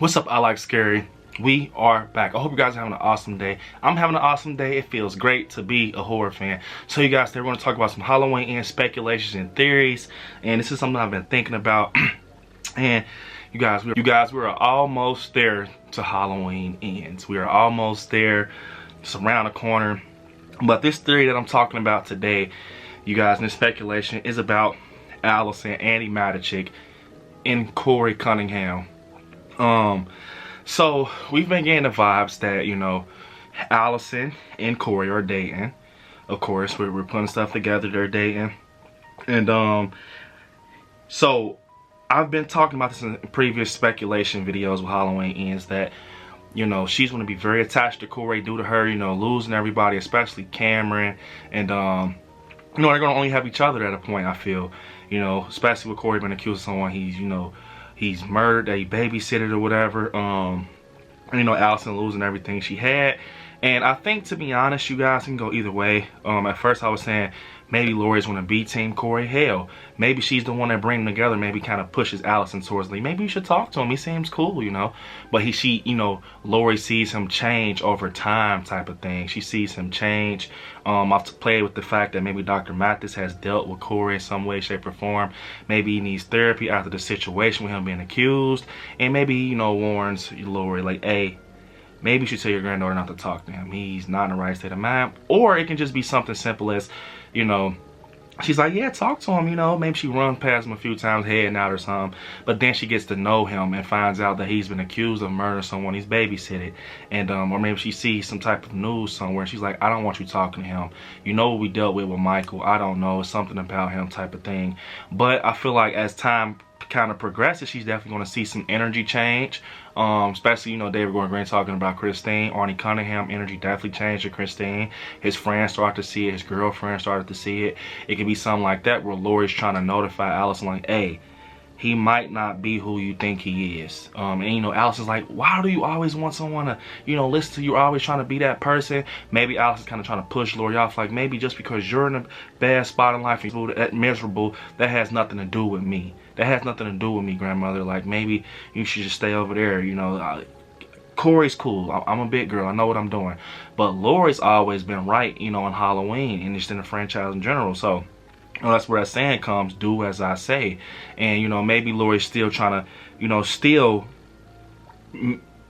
What's up, I Like Scary? We are back. I hope you guys are having an awesome day. I'm having an awesome day. It feels great to be a horror fan. So you guys, today we're going to talk about some Halloween and speculations and theories. And this is something I've been thinking about. And you guys, we're almost there to Halloween ends. We are almost there. It's around the corner. But this theory that I'm talking about today, you guys, and this speculation is about Allison, Annie Matichik, and Corey Cunningham. So we've been getting the vibes that, you know, Allison and Corey are dating. Of course, we're putting stuff together, they're dating. And so I've been talking about this in previous speculation videos with Halloween ends, that, you know, she's going to be very attached to Corey due to her, you know, losing everybody, especially Cameron. And you know, they're going to only have each other at a point, I feel. You know, especially with Corey being accused of someone he's murdered, that he babysitted or whatever. You know, Allison losing everything she had. And I think, to be honest, you guys, can go either way. At first I was saying maybe Laurie's going to be Team Corey. Hell, maybe she's the one that brings them together, maybe kind of pushes Allison towards Lee. Maybe you should talk to him. He seems cool, you know. But you know, Laurie sees him change over time type of thing. She sees him change. I've played with the fact that maybe Dr. Mathis has dealt with Corey in some way, shape, or form. Maybe he needs therapy after the situation with him being accused. And maybe, you know, warns Laurie, like, hey, maybe you should tell your granddaughter not to talk to him. He's not in the right state of mind. Or it can just be something simple as, you know, she's like, yeah, talk to him, you know. Maybe she runs past him a few times, heading out or something. But then she gets to know him and finds out that he's been accused of murdering someone he's babysitted. And or maybe she sees some type of news somewhere and she's like, I don't want you talking to him. You know what we dealt with Michael. I don't know. It's something about him type of thing. But I feel like as time kind of progresses, she's definitely going to see some energy change. Especially, you know, David Gordon Green talking about Christine. Arnie Cunningham energy definitely changed to Christine. His friends started to see it. His girlfriend started to see it. It could be something like that where Laurie's trying to notify Allison, like, hey, he might not be who you think he is. And, you know, Allison's like, why do you always want someone to, you know, listen to you? You're always trying to be that person. Maybe Allison's kind of trying to push Laurie off. Like, maybe just because you're in a bad spot in life and you're miserable, that has nothing to do with me. That has nothing to do with me, grandmother. Like, maybe you should just stay over there, you know. Corey's cool. I'm a big girl. I know what I'm doing. But Laurie's always been right, you know, in Halloween and just in the franchise in general. So, you know, that's where that saying comes, do as I say. And, you know, maybe Laurie's still trying to, you know, still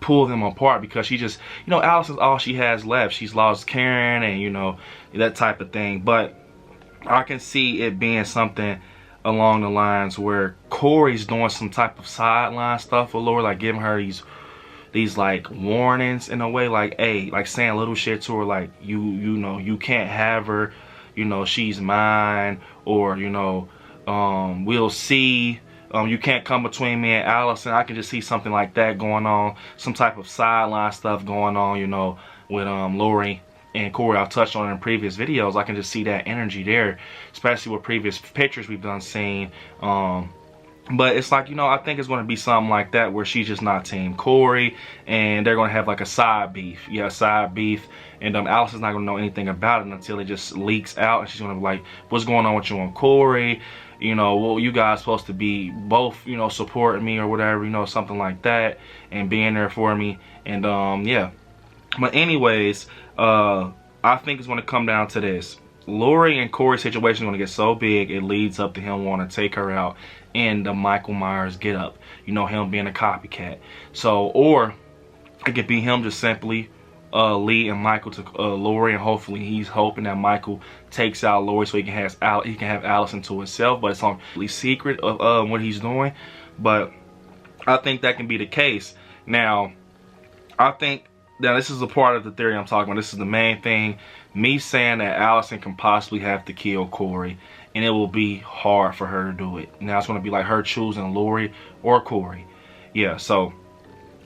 pull them apart because she just, you know, Allison's all she has left. She's lost Karen and, you know, that type of thing. But I can see it being something along the lines where Corey's doing some type of sideline stuff with Laurie, like giving her these like warnings in a way, like, hey, like saying little shit to her, like, you know, you can't have her, you know, she's mine, or, you know, we'll see, you can't come between me and Allison. I can just see something like that going on, some type of sideline stuff going on, you know, with Laurie and Corey. I've touched on it in previous videos. I can just see that energy there, especially with previous pictures we've done seen. But it's like, you know, I think it's going to be something like that where she's just not Team Corey and they're going to have like a side beef. Yeah, side beef. And Allison's not going to know anything about it until it just leaks out. And she's going to be like, what's going on with you and Corey? You know, well, you guys supposed to be both, you know, supporting me or whatever, you know, something like that. And being there for me. And, yeah. But anyways, I think it's going to come down to this. Laurie and Corey's situation is going to get so big, it leads up to him wanting to take her out in the Michael Myers get up. You know, him being a copycat. So, or it could be him just simply leading Michael to Laurie, and hopefully he's hoping that Michael takes out Laurie so he can have Allison to himself, but it's on secret of what he's doing. But I think that can be the case. Now, I think now this is a part of the theory I'm talking about. This is the main thing. Me saying that Allison can possibly have to kill Corey, and it will be hard for her to do it. Now it's going to be like her choosing Laurie or Corey. Yeah, so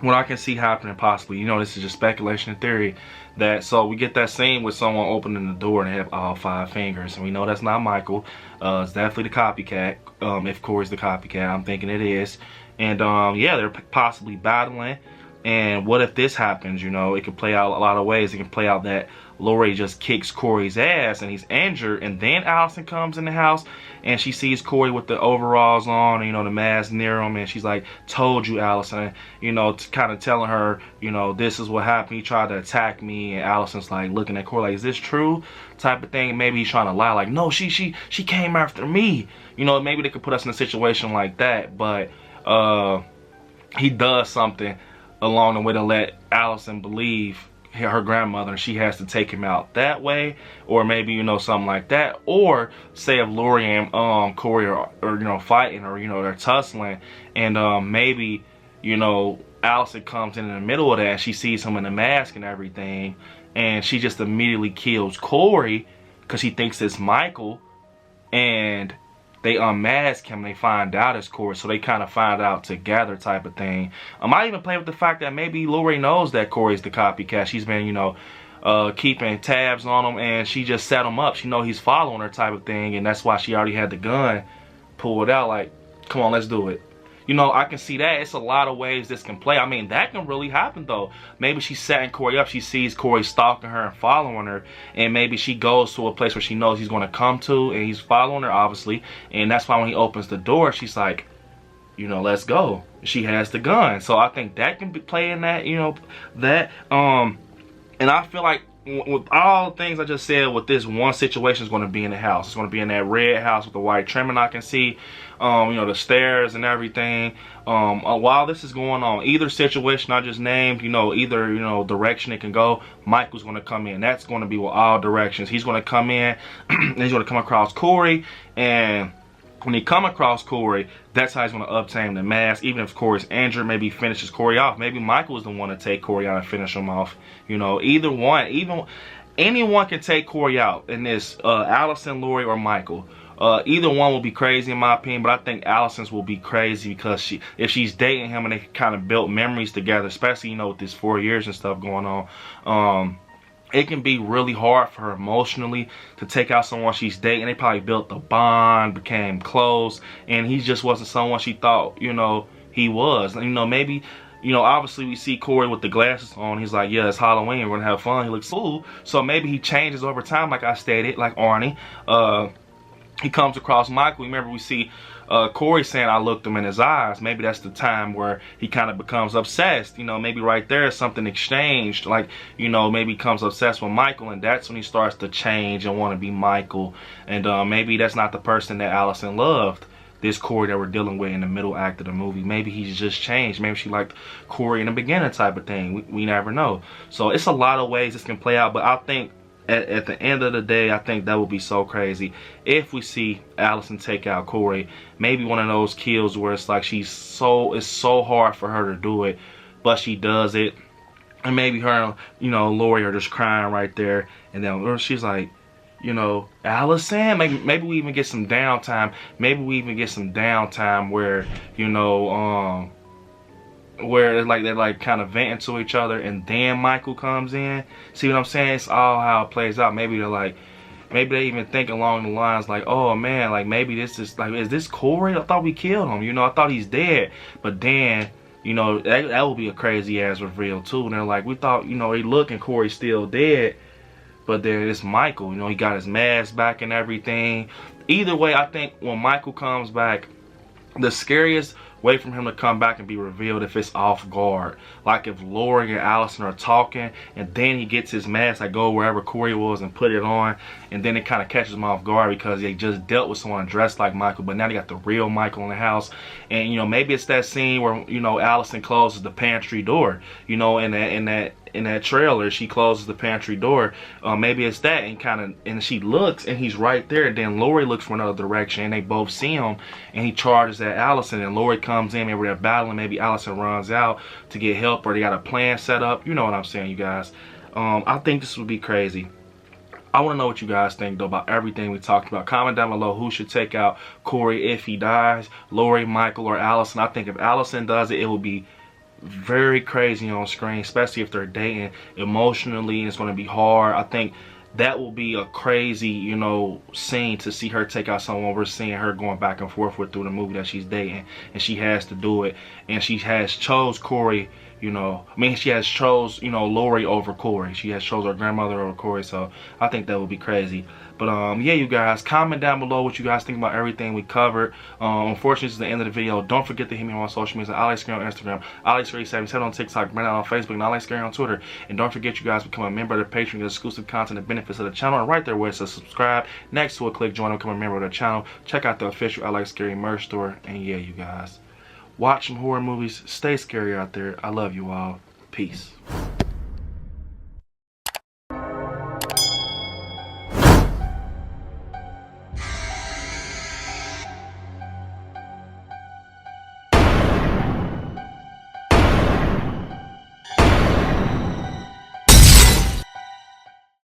what I can see happening possibly, you know, this is just speculation and theory, that so we get that scene with someone opening the door and they have all 5 fingers, and we know that's not Michael. It's definitely the copycat. If Corey's the copycat, I'm thinking it is. And yeah, they're possibly battling. And what if this happens? You know, it could play out a lot of ways. It can play out that Laurie just kicks Corey's ass and he's injured, and then Allison comes in the house and she sees Corey with the overalls on, and, you know, the mask near him, and she's like, told you, Allison, you know, kind of telling her, you know, this is what happened. He tried to attack me, and Allison's like looking at Corey like, is this true? Type of thing. Maybe he's trying to lie, like, no, she came after me. You know, maybe they could put us in a situation like that, but he does something along the way to let Allison believe her grandmother, and she has to take him out that way, or maybe, you know, something like that. Or say if Laurie and Corey are you know, fighting, or, you know, they're tussling, and maybe, you know, Allison comes in the middle of that and she sees him in the mask and everything, and she just immediately kills Corey because she thinks it's Michael, and they unmask him and they find out it's Corey, so they kind of find out together type of thing. I even play with the fact that maybe Laurie knows that Corey's the copycat. She's been, you know, keeping tabs on him, and she just set him up. She know he's following her type of thing, and that's why she already had the gun pulled out, like, come on, let's do it. You know, I can see that. It's a lot of ways this can play. I mean, that can really happen, though. Maybe she's setting Corey up. She sees Corey stalking her and following her, and maybe she goes to a place where she knows he's going to come to, and he's following her, obviously. And that's why when he opens the door, she's like, you know, let's go. She has the gun. So I think that can be playing that, you know, that. And I feel like with all the things I just said, with this one situation is going to be in the house. It's going to be in that red house with the white trimming. I can see, you know, the stairs and everything. While this is going on, either situation I just named, you know, either, you know, direction it can go, Michael's going to come in. That's going to be with all directions. He's going to come in and he's going to come across Corey, and when he come across Corey, that's how he's going to obtain the mask. Even if Corey's injured, maybe he finishes Corey off. Maybe Michael is the one to take Corey out and finish him off. You know, either one. Even anyone can take Corey out in this, Allison, Laurie, or Michael. Either one will be crazy in my opinion, but I think Allison's will be crazy because if she's dating him and they kind of built memories together, especially, you know, with this 4 years and stuff going on, it can be really hard for her emotionally to take out someone she's dating. They probably built the bond, became close, and he just wasn't someone she thought, you know, he was. You know, maybe, you know, obviously we see Corey with the glasses on. He's like, yeah, it's Halloween, we're gonna have fun. He looks cool. So maybe he changes over time, like I stated, like Arnie. He comes across Michael. Remember, we see Corey saying, I looked him in his eyes. Maybe that's the time where he kind of becomes obsessed. You know, maybe right there is something exchanged. Like, you know, maybe he becomes obsessed with Michael, and that's when he starts to change and want to be Michael. And maybe that's not the person that Allison loved, this Corey that we're dealing with in the middle act of the movie. Maybe he's just changed. Maybe she liked Corey in the beginning type of thing. We never know. So it's a lot of ways this can play out, but I think at the end of the day, I think that would be so crazy if we see Allison take out Corey. Maybe one of those kills where it's like it's so hard for her to do it, but she does it. And maybe her, you know, Laurie are just crying right there, and then she's like, you know, Allison, maybe we even get some downtime. Maybe we even get some downtime where, you know, where like they're like kind of venting to each other, and then Michael comes in. See what I'm saying? It's all how it plays out. Maybe they're like, maybe they even think along the lines like, oh man, like maybe this is like, is this Corey? I thought we killed him. You know, I thought he's dead. But then, you know, that would be a crazy ass reveal too. And they're like, we thought, you know, he look and Corey's still dead. But then it's Michael. You know, he got his mask back and everything. Either way, I think when Michael comes back, the scariest way for him to come back and be revealed if it's off guard. Like if Laurie and Allison are talking, and then he gets his mask, like go wherever Corey was and put it on, and then it kind of catches him off guard because they just dealt with someone dressed like Michael, but now they got the real Michael in the house. And you know, maybe it's that scene where, you know, Allison closes the pantry door. You know, in that trailer, she closes the pantry door. Maybe it's that, and she looks and he's right there. And then Laurie looks for another direction, and they both see him, and he charges at Allison, and Laurie comes in. Maybe they're battling. Maybe Allison runs out to get help, or they got a plan set up. You know what I'm saying, you guys. I think this would be crazy. I want to know what you guys think, though, about everything we talked about. Comment down below who should take out Corey if he dies. Laurie, Michael, or Allison. I think if Allison does it, it will be very crazy on screen, especially if they're dating emotionally, and it's going to be hard. I think that will be a crazy, you know, scene to see her take out someone we're seeing her going back and forth with through the movie that she's dating, and she has to do it, and she has chose Corey, you know, I mean, she has chose, you know, Laurie over Corey. She has chose her grandmother over Corey, so I think that would be crazy. But yeah, you guys, comment down below what you guys think about everything we covered. Unfortunately, this is the end of the video. Don't forget to hit me on social media. Allysons on Instagram, Allysons77 on TikTok, Brandon on Facebook, and Allysons on Twitter. And don't forget, you guys, become a member of the Patreon, get exclusive content and benefits of the channel. And right there where it says subscribe, next to it, click join and become a member of the channel. Check out the official I Like Scary merch store. And yeah, you guys, watch some horror movies. Stay scary out there. I love you all. Peace.